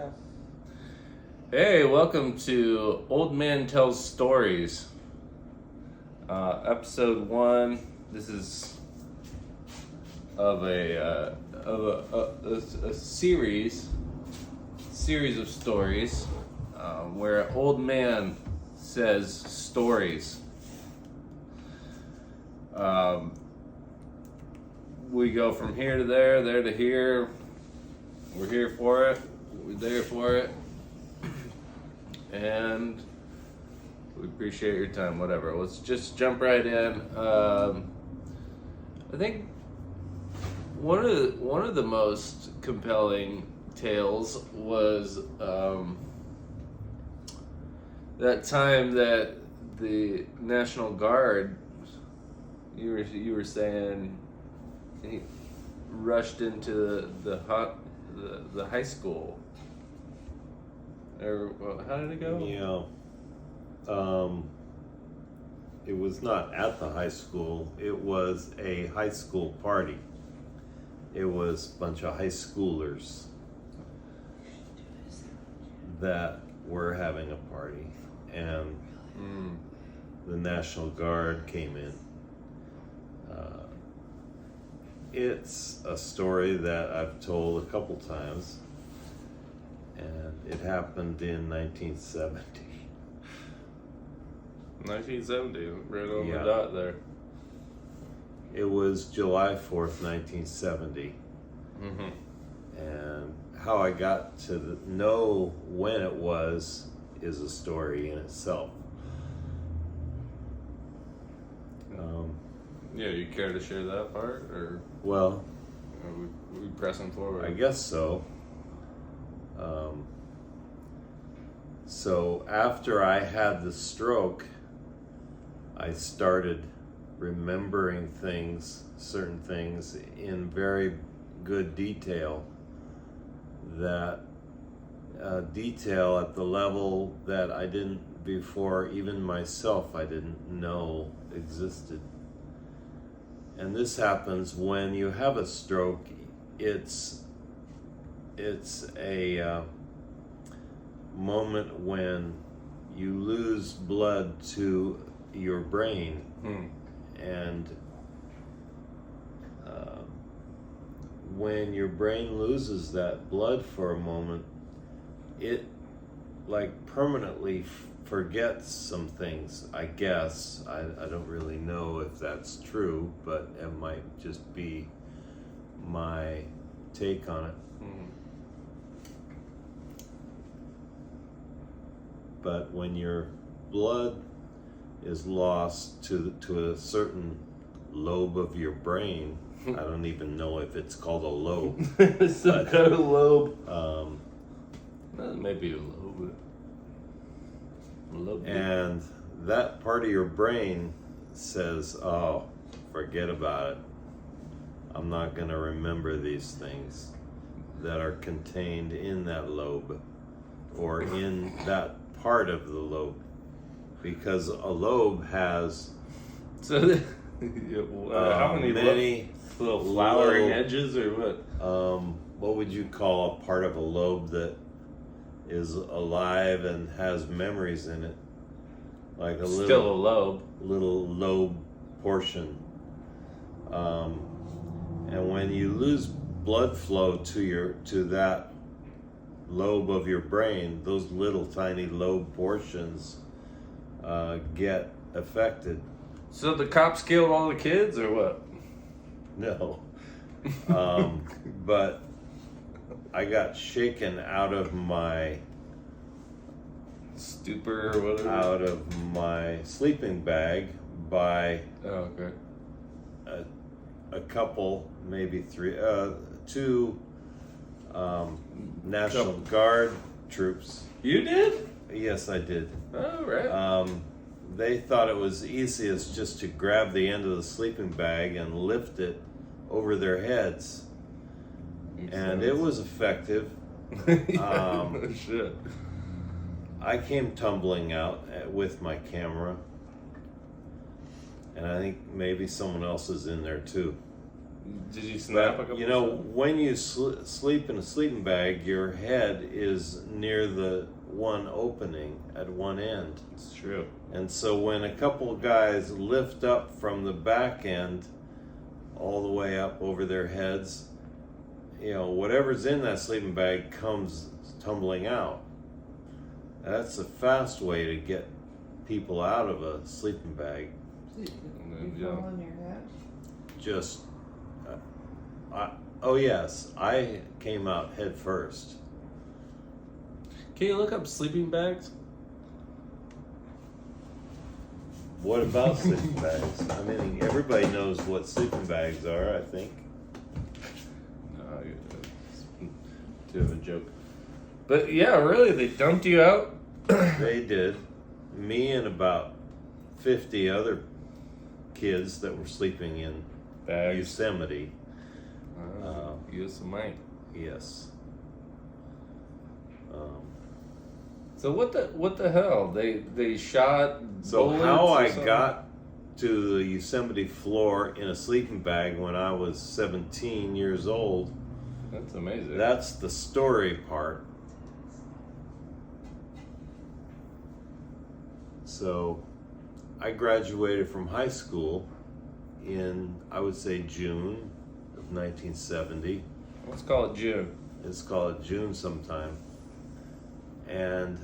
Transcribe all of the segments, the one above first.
Yeah. Hey, welcome to Old Man Tells Stories. Episode 1. This is of a series of stories where an old man says stories. We go from here to there to here. We're here for it. We're there for it. And we appreciate your time, whatever. Let's just jump right in. I think one of the most compelling tales was that time that the National Guard, you were saying, he rushed into the high school. Or how did it go? It was not at the high school. It was a high school party. It was a bunch of high schoolers that were having a party, and the National Guard came in. It's a story that I've told a couple times, and it happened in 1970. 1970, right on the dot there. It was July 4th, 1970. Mm-hmm. And how I got to know when it was is a story in itself. Yeah, you care to share that part, or Well, are we pressing forward? I guess so. So after I had the stroke, I started remembering certain things in very good detail, detail at the level that I didn't before, even myself, I didn't know existed. And this happens when you have a stroke. It's a moment when you lose blood to your brain, and when your brain loses that blood for a moment, it like permanently forgets some things, I guess. I don't really know if that's true, but it might just be my take on it. But when your blood is lost to a certain lobe of your brain, I don't even know if it's called a lobe. It's not a lobe. Maybe a lobe. And that part of your brain says, "Oh, forget about it. I'm not going to remember these things that are contained in that lobe or in that part of the lobe," because a lobe has how many little flowering edges, or what? What would you call a part of a lobe that is alive and has memories in it? Like a still a lobe. Little lobe portion. And when you lose blood flow to that lobe of your brain, those little tiny lobe portions get affected. So the cops killed all the kids, or what? No. But I got shaken out of my stupor or whatever, out of my sleeping bag by a couple, maybe two National Guard troops. You did? Yes, I did. Oh, right. They thought it was easiest just to grab the end of the sleeping bag and lift it over their heads. And it was effective. Shit. I came tumbling out with my camera, and I think maybe someone else is in there too. Did you snap a couple? You know, when you sleep in a sleeping bag, your head is near the one opening at one end. It's true. And so when a couple of guys lift up from the back end all the way up over their heads, you know, whatever's in that sleeping bag comes tumbling out. That's a fast way to get people out of a sleeping bag. You fall on your head? Just, oh yes, I came out head first. Can you look up sleeping bags? What about sleeping bags? I mean, everybody knows what sleeping bags are, I think. No, it's too of a joke. But yeah, really, they dumped you out? They did. Me and about 50 other kids that were sleeping in Bags. Yosemite. Yosemite. Yes. So what the hell? They shot So bullets how or I something? got to the Yosemite floor in a sleeping bag when I was 17 years old, That's amazing. that's the story part. So I graduated from high school in, I would say, June of 1970. Let's call it June. Let's call it June sometime. And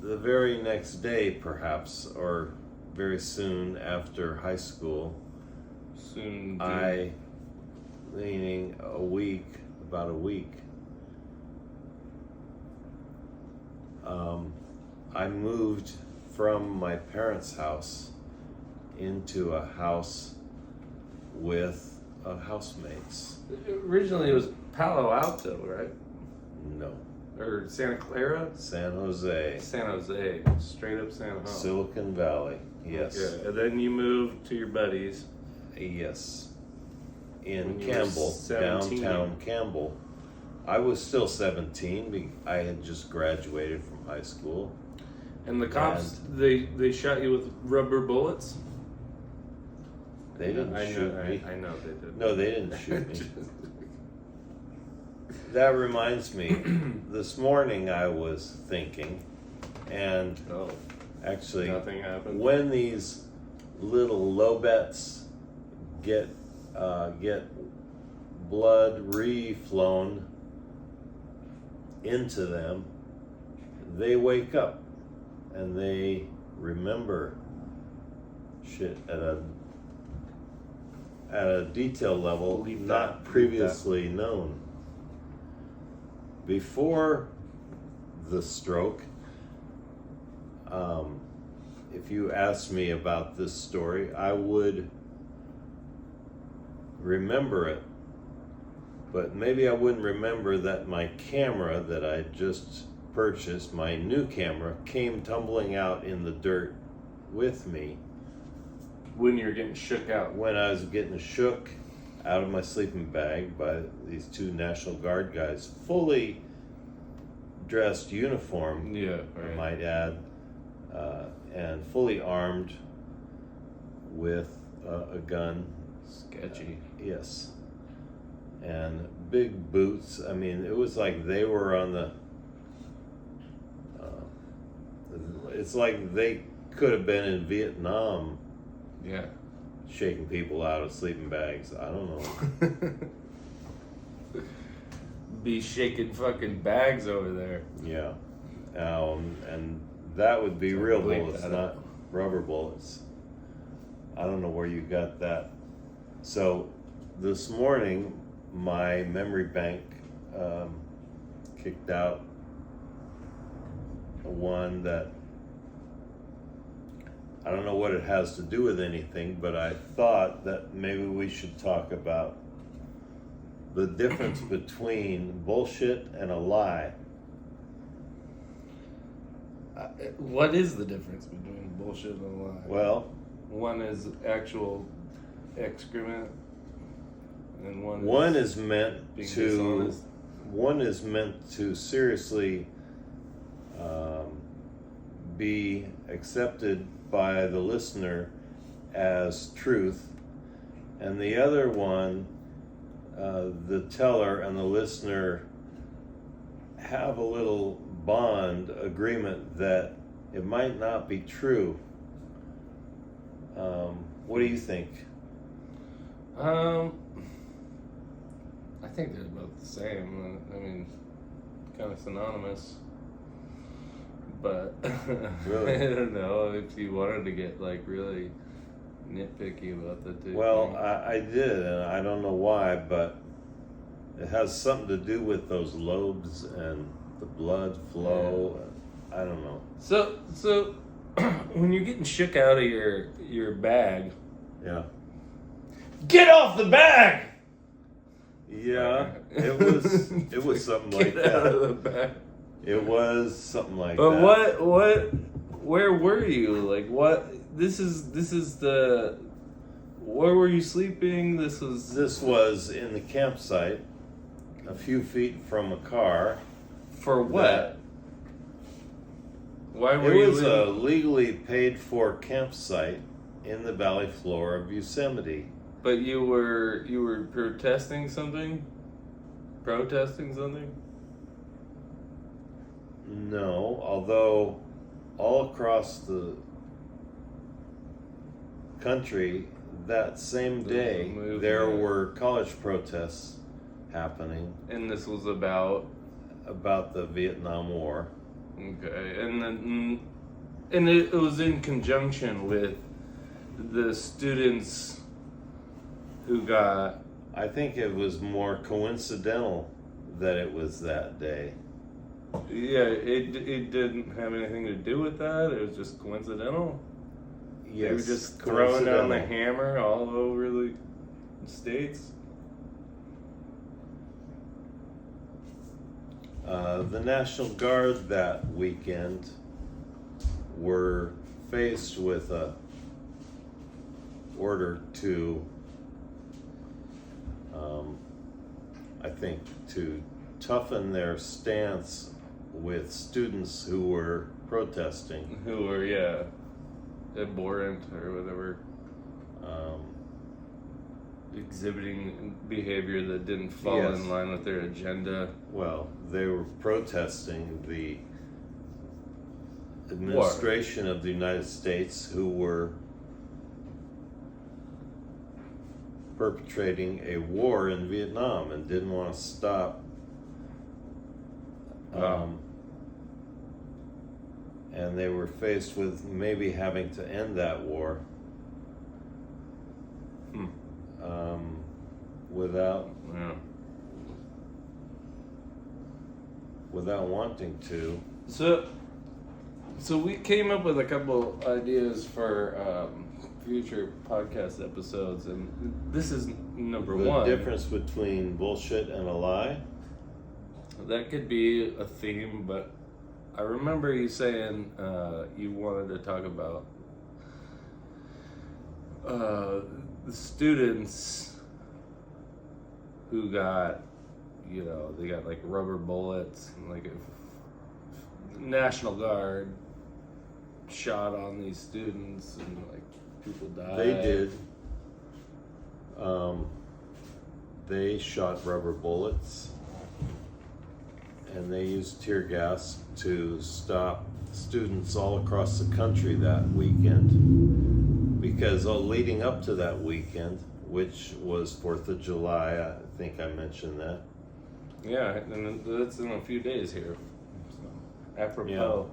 the very next day, perhaps, or very soon after high school, Soon. meaning about a week, I moved from my parents' house into a house with housemates. Originally, it was Palo Alto, right? No, Or Santa Clara? San Jose, San Jose. Straight up San Jose. Silicon Valley. Yes, Okay. And then you moved to your buddies. yes. In When you were Campbell, 17. downtown Campbell. I was still 17. I had just graduated from high school. And the cops, they shot you with rubber bullets? They didn't shoot me. I know they did. No, they didn't shoot me. That reminds me, this morning I was thinking, and Oh, actually, nothing happened. when these little lobettes get blood reflown into them, they wake up and they remember shit at a detail level Believe not that. previously known. Before the stroke, if you asked me about this story, I would remember it, but maybe I wouldn't remember that my camera that I just purchased, my new camera, came tumbling out in the dirt with me When you're getting shook out. when I was getting shook out of my sleeping bag by these two National Guard guys, fully dressed uniform, Yeah, I right. might add, and fully armed with a gun. Sketchy. Yes. And big boots. I mean, it was like they were on the. It's like they could have been in Vietnam Yeah. shaking people out of sleeping bags. I don't know. Be shaking fucking bags over there. Yeah. And that would be So real bleep bullets, that not out. rubber bullets. I don't know where you got that. So this morning, my memory bank kicked out one that I don't know what it has to do with anything, but I thought that maybe we should talk about the difference between bullshit and a lie. What is the difference between bullshit and a lie? Well, One is actual excrement, and one is meant being to dishonest. one is meant to seriously be accepted by the listener as truth, And the other one, the teller and the listener have a little bond agreement that it might not be true. What do you think? I think they're both the same. I mean, kind of synonymous. But Really? I don't know if you wanted to get like really nitpicky about the two. Well, I did, and I don't know why, but it has something to do with those lobes and the blood flow. Yeah. I don't know. So when you're getting shook out of your bag, Yeah. get off the bag. Yeah, it was something like Get out of that. the bag. It was something like But that. where were you? Like what? This is the. Where were you sleeping? This This was in the campsite, a few feet from a car. for what? That- Why were It you? was a in- legally paid for campsite in the valley floor of Yosemite. But you were protesting something? Protesting something? No, although all across the country that same The day movement. there were college protests happening And this was about about the Vietnam War. okay, and then and it was in conjunction with the students who got I think it was more coincidental that it was that day. yeah. It didn't have anything to do with that. It was just coincidental. Yes, They were just throwing down the coincidental. hammer all over the states. The National Guard that weekend were faced with a order to, I think, to toughen their stance with students who were protesting. Who were abhorrent or whatever, Um, exhibiting behavior that didn't fall Yes. in line with their agenda. well, they were protesting the administration of the United States who were perpetrating a war in Vietnam and didn't want to stop. Wow. And they were faced with maybe having to end that war Hmm. without Yeah. wanting to. So we came up with a couple ideas for future podcast episodes, and this is number The one. difference between bullshit and a lie. That could be a theme, but I remember you saying you wanted to talk about the students who got, they got like rubber bullets, and like a National Guard shot on these students, and like people died. They did. They shot rubber bullets, and they used tear gas to stop students all across the country that weekend. Because leading up to that weekend, which was 4th of July, I think I mentioned that. Yeah, and that's in a few days here. So, apropos.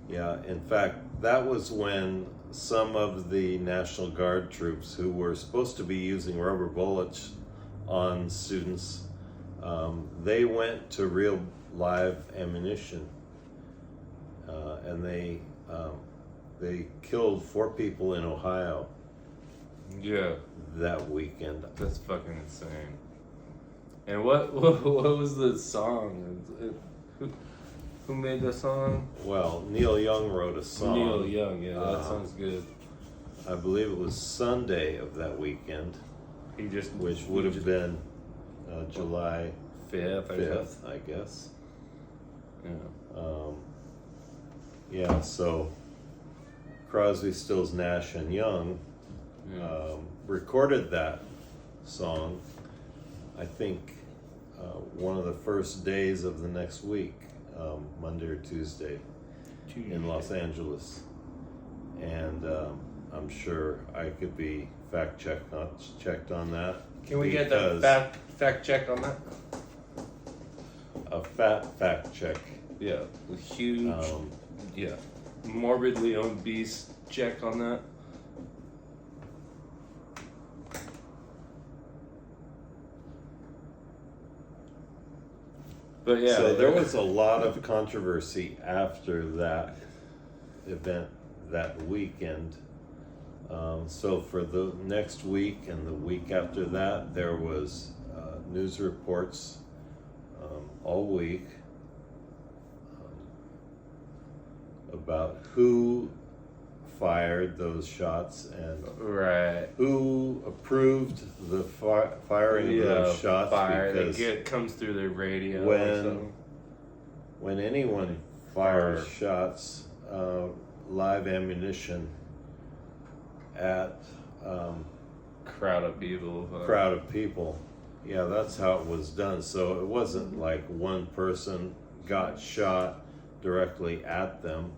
Yeah, in fact, that was when some of the National Guard troops who were supposed to be using rubber bullets on students, they went to real live ammunition, and they killed 4 people in Ohio Yeah, that weekend. that's fucking insane. And what was the song? Who made the song? Well, Neil Young wrote a song. Neil Young. Yeah, that sounds good. I believe it was Sunday of that weekend, He just which would have been July 5th. 5th, I guess. Yeah. Yeah, so Crosby, Stills, Nash and Young Yeah. recorded that song, I think, one of the first days of the next week, Monday or Tuesday, in Los Angeles. And I'm sure I could be checked on that. Can we get the fact check on that? A fact check. Yeah, a huge, morbidly obese check on that. But yeah, So there was a lot of controversy after that event that weekend. So for the next week and the week after that, there was news reports all week about who fired those shots and who approved the firing of those shots. Because it comes through their radio. When anyone fires shots, live ammunition at crowd of people. Yeah, that's how it was done. So it wasn't like one person got shot directly at them.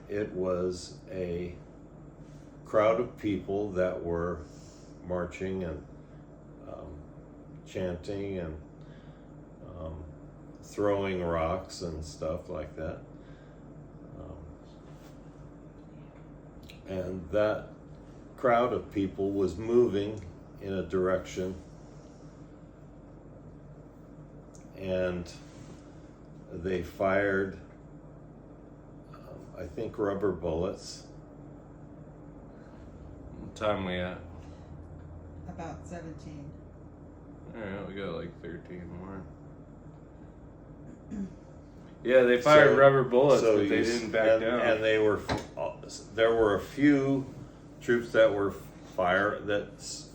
It was a crowd of people that were marching and chanting and throwing rocks and stuff like that. And that crowd of people was moving in a direction, and they fired, I think, rubber bullets. What time we at? About 17. Alright, we got like 13 more. Yeah, they fired rubber bullets, but they didn't back down. And there were a few troops that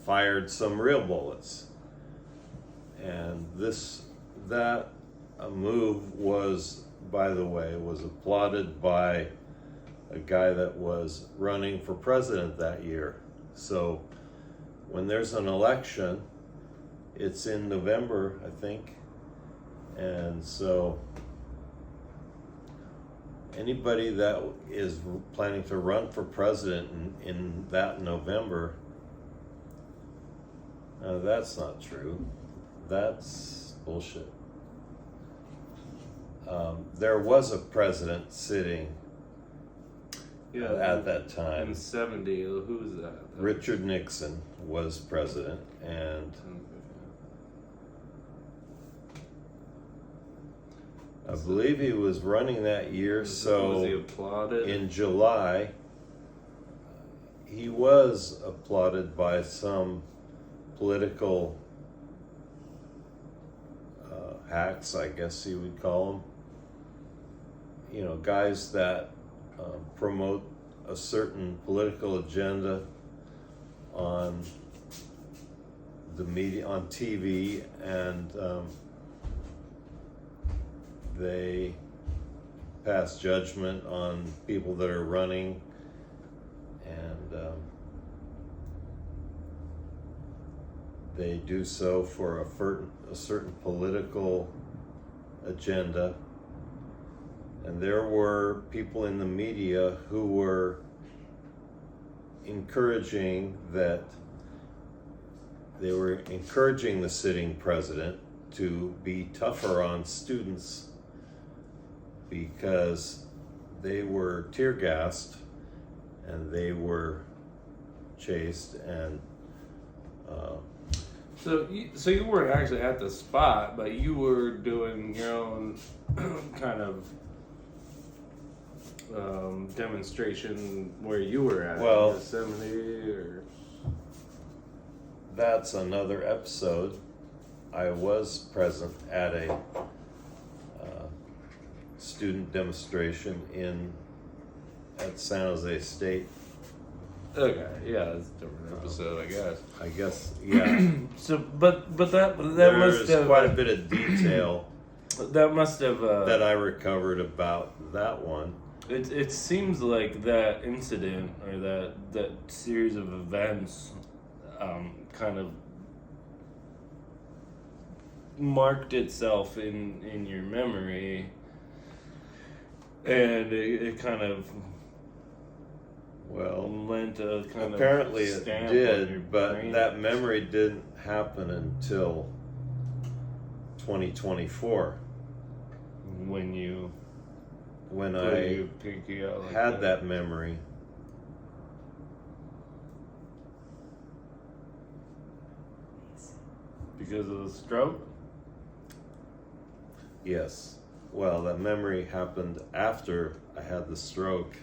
fired some real bullets. And that move was, by the way, was applauded by a guy that was running for president that year. So when there's an election, it's in November, I think. And so anybody that is planning to run for president in that November, that's not true. That's bullshit. There was a president sitting at that time. In 70, who was that? Richard Nixon was president, and I believe he was running that year. So was he applauded? In July, he was applauded by some political hacks, I guess you would call them. You know, guys that promote a certain political agenda on the media, on TV, and they pass judgment on people that are running, and they do so for a certain political agenda. And there were people in the media who were encouraging the sitting president to be tougher on students because they were tear gassed and they were chased and So you weren't actually at the spot, but you were doing your own kind of demonstration where you were at, well, Yosemite, or that's another episode. I was present at a student demonstration at San Jose State. Okay, yeah, that's a different episode, I guess, yeah. So, but that There's must have quite a bit of detail that must have that I recovered about that one. It seems like that incident or that series of events kind of marked itself in your memory, and it kind of lent a kind apparently of it stamp on your did, but brain. that memory didn't happen until 2024 when you when put I your pinky out like had that memory. because of the stroke. Yes. Well, that memory happened after I had the stroke.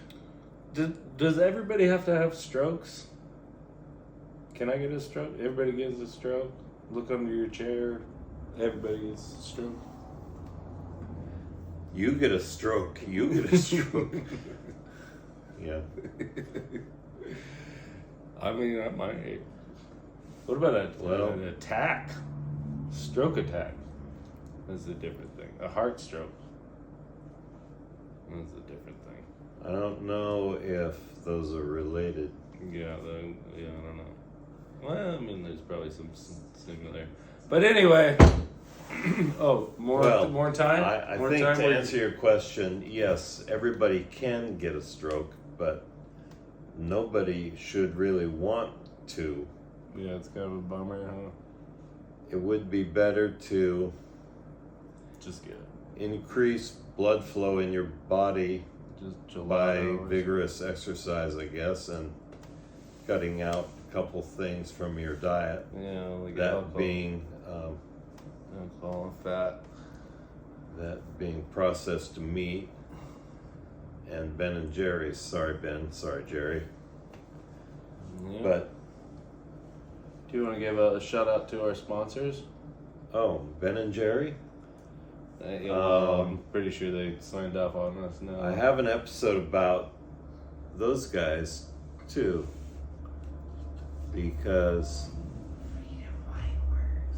Does everybody have to have strokes? Can I get a stroke? Everybody gets a stroke. Look under your chair. Everybody gets a stroke. You get a stroke. You get a stroke. Yeah. I mean, I might. What about an attack? Stroke attack. That's a different thing. A heart stroke. That's a different thing. I don't know if those are related. Yeah, I don't know. Well, I mean, there's probably some similar. But anyway, more time? I More think time to where- answer your question, yes, everybody can get a stroke, but nobody should really want to. Yeah, it's kind of a bummer, huh? It would be better to Just get it. increase blood flow in your body Just by gelato or vigorous exercise, I guess, and cutting out a couple things from your diet. Yeah, like That alcohol, being alcohol, fat. processed meat and Ben and Jerry's. Sorry, Ben. Sorry, Jerry. Yeah. But Do you want to give a shout out to our sponsors? Ben and Jerry. I'm pretty sure they signed off on us now. I have an episode about those guys too, because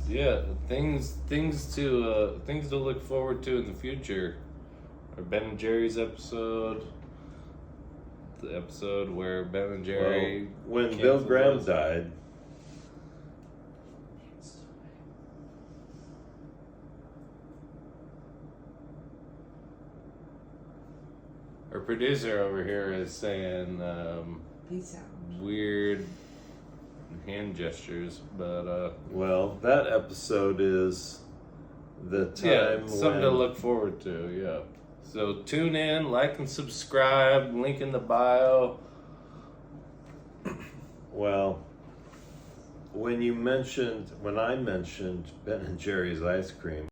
Yeah, things to look forward to in the future. Our Ben and Jerry's episode, the episode where Ben and Jerry. when Bill canceled Graham us. died, Our producer over here is saying Peace out. weird hand gestures, but that episode is the time something to when look forward to. Yeah, so tune in, like and subscribe. Link in the bio. when I mentioned Ben and Jerry's ice cream.